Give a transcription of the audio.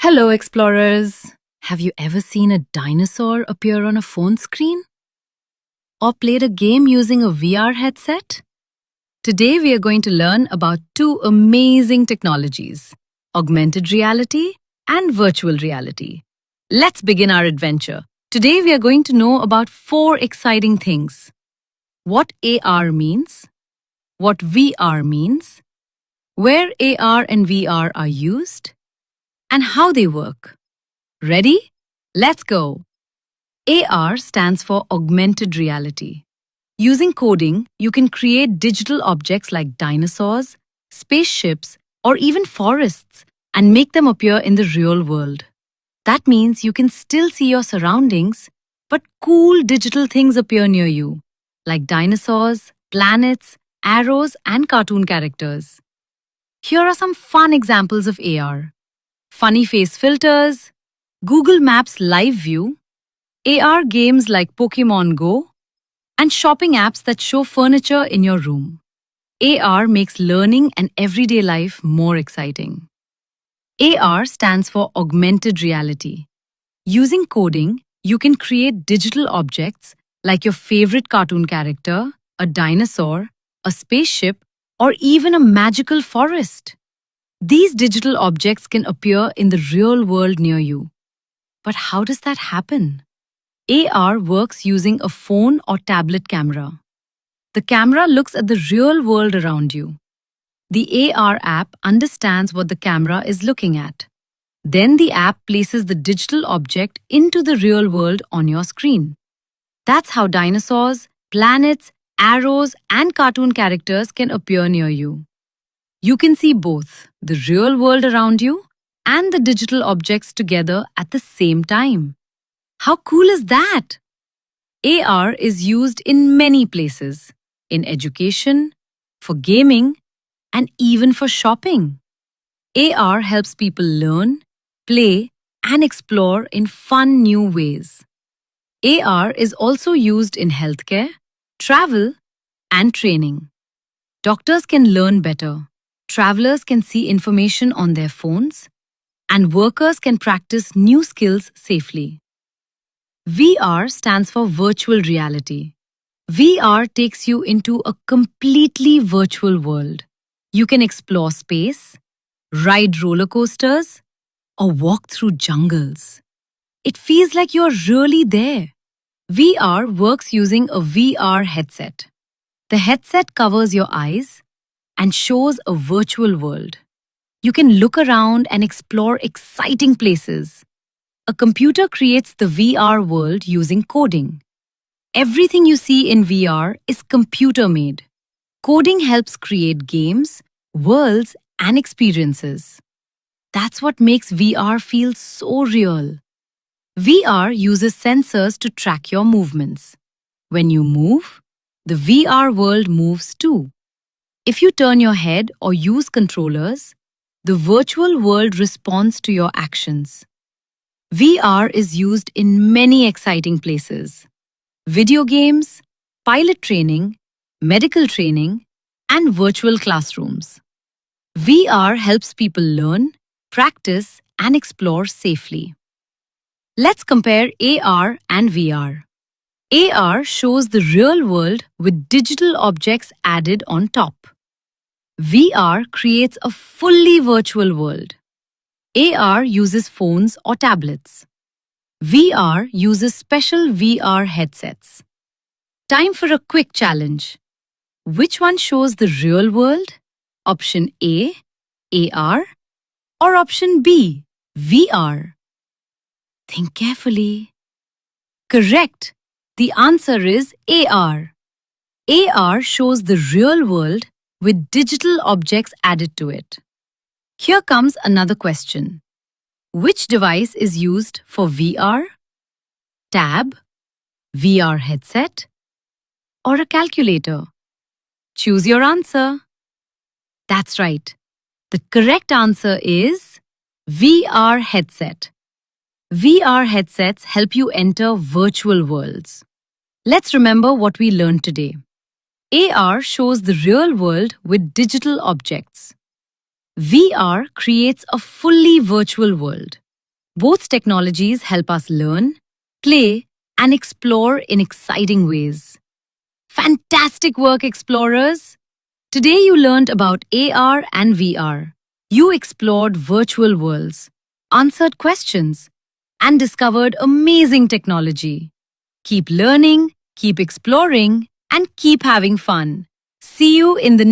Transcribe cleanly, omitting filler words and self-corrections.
Hello, explorers! Have you ever seen a dinosaur appear on a phone screen? Or played a game using a VR headset? Today, we are going to learn about two amazing technologies: augmented reality and virtual reality. Let's begin our adventure. Today, we are going to know about four exciting things: what AR means, what VR means, where AR and VR are used, and how they work. Ready? Let's go! AR stands for augmented reality. Using coding, you can create digital objects like dinosaurs, spaceships, or even forests and make them appear in the real world. That means you can still see your surroundings, but cool digital things appear near you, like dinosaurs, planets, arrows, and cartoon characters. Here are some fun examples of AR. Funny face filters, Google Maps Live View, AR games like Pokemon Go, and shopping apps that show furniture in your room. AR makes learning and everyday life more exciting. AR stands for augmented reality. Using coding, you can create digital objects like your favorite cartoon character, a dinosaur, a spaceship, or even a magical forest. These digital objects can appear in the real world near you. But how does that happen? AR works using a phone or tablet camera. The camera looks at the real world around you. The AR app understands what the camera is looking at. Then the app places the digital object into the real world on your screen. That's how dinosaurs, planets, arrows, and cartoon characters can appear near you. You can see both the real world around you and the digital objects together at the same time. How cool is that? AR is used in many places: in education, for gaming, and even for shopping. AR helps people learn, play, and explore in fun new ways. AR is also used in healthcare, travel, and training. Doctors can learn better, travelers can see information on their phones, and workers can practice new skills safely. VR stands for virtual reality. VR takes you into a completely virtual world. You can explore space, ride roller coasters, or walk through jungles. It feels like you're really there. VR works using a VR headset. The headset covers your eyes and shows a virtual world. You can look around and explore exciting places. A computer creates the VR world using coding. Everything you see in VR is computer-made. Coding helps create games, worlds, and experiences. That's what makes VR feel so real. VR uses sensors to track your movements. When you move, the VR world moves too. If you turn your head or use controllers, the virtual world responds to your actions. VR is used in many exciting places: video games, pilot training, medical training, and virtual classrooms. VR helps people learn, practice, and explore safely. Let's compare AR and VR. AR shows the real world with digital objects added on top. VR creates a fully virtual world. AR uses phones or tablets. VR uses special VR headsets. Time for a quick challenge. Which one shows the real world? Option A, AR, or option B, VR? Think carefully. Correct. The answer is AR. AR shows the real world with digital objects added to it. Here comes another question. Which device is used for VR? Tab, VR headset, or a calculator? Choose your answer. That's right. The correct answer is VR headset. VR headsets help you enter virtual worlds. Let's remember what we learned today. AR shows the real world with digital objects. VR creates a fully virtual world. Both technologies help us learn, play, and explore in exciting ways. Fantastic work, explorers! Today you learned about AR and VR. You explored virtual worlds, answered questions, and discovered amazing technology. Keep learning, keep exploring, and keep having fun. See you in the